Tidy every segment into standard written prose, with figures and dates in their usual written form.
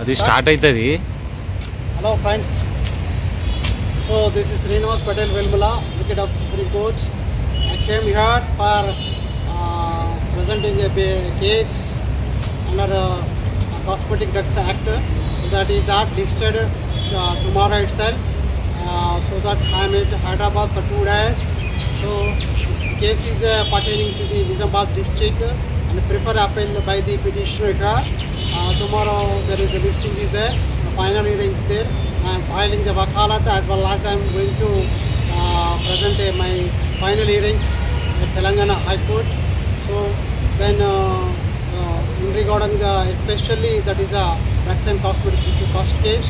అది స్టార్ట్ అవుతుంది. Hello friends, so this is Srinivas Patel Velmula, Advocate of the Supreme Court. I came here for presenting a case under Cosmetic Drugs Act. So that is that listed tomorrow itself. So that I am at Hyderabad for 2 days. So this case is pertaining to the Nizamabad district and prefer appeal by the petitioner here. Tomorrow there is a listing is there, the final hearings there. I am filing the wakalat as well as I am going to present my final hearings at Telangana High Court. So then in regarding the especially that is a drugs and cosmetic, this is first case.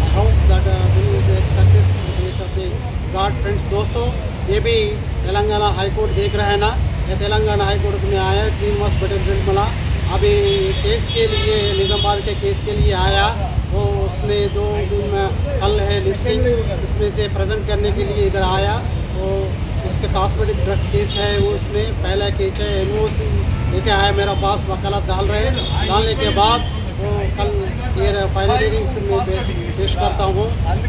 I hope that will be success in the case of the God friends दोस्तों. ये भी Telangana high court देख रहे हैं ना, ये Telangana high court में आया है श्रीनिवास पटेल वेलमुला. अभी केस के लिए निजामाबाद के केस के लिए आया, वो उसमें 2 दिन में कल है लिस्टिंग, उसमें से प्रेजेंट करने के लिए इधर आया. वो उसके कॉस्मेटिक ड्रग्स केस है, वो उसमें पहला केस है एनओसी लेके आया मेरा पास, वकालत डालने के बाद वो कल ये फाइनल हियरिंग्स में पेश करता हूँ.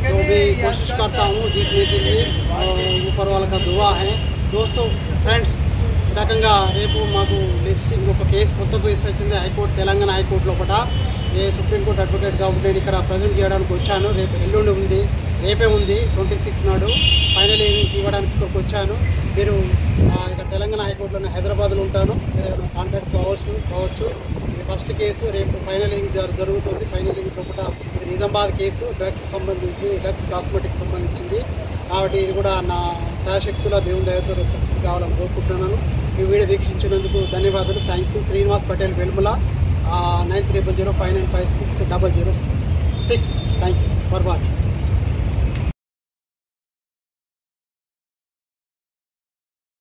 तो भी कोशिश करता हूँ जीतने के लिए, और ऊपर वाला का दुआ है दोस्तों. फ्रेंड्स రకంగా రేపు మాకు లిస్టింగ్ ఒక కేసు కొత్త కేసు వచ్చింది హైకోర్టు, తెలంగాణ హైకోర్టు లోపల. ఏ సుప్రీంకోర్టు అడ్వకేట్ కాబట్టి నేను ఇక్కడ ప్రజెంట్ చేయడానికి వచ్చాను. రేపు ఎల్లుండి ఉంది, రేపే ఉంది 26 నాడు ఫైనల్ హియరింగ్ ఇవ్వడానికి ఇక్కడికి వచ్చాను. మీరు ఇక్కడ తెలంగాణ హైకోర్టులోనే హైదరాబాద్లో ఉంటాను, మీరు కాంటాక్ట్ కావచ్చు. ఇది ఫస్ట్ కేసు, రేపు ఫైనల్ హియరింగ్ జరుగుతుంది. ఫైనల్ హియరింగ్ లోపల ఇది నిజామాబాద్ కేసు, డ్రగ్స్ సంబంధించి, డ్రగ్స్ కాస్మెటిక్ సంబంధించింది కాబట్టి ఇది కూడా నా శాశక్తుల దేవుని దయతో సక్సెస్ కావాలని కోరుకుంటున్నాను. ఈ వీడియో వీక్షించినందుకు ధన్యవాదాలు. Thank you. Srinivas Patel Velmula 930059956006. Thank you for watching.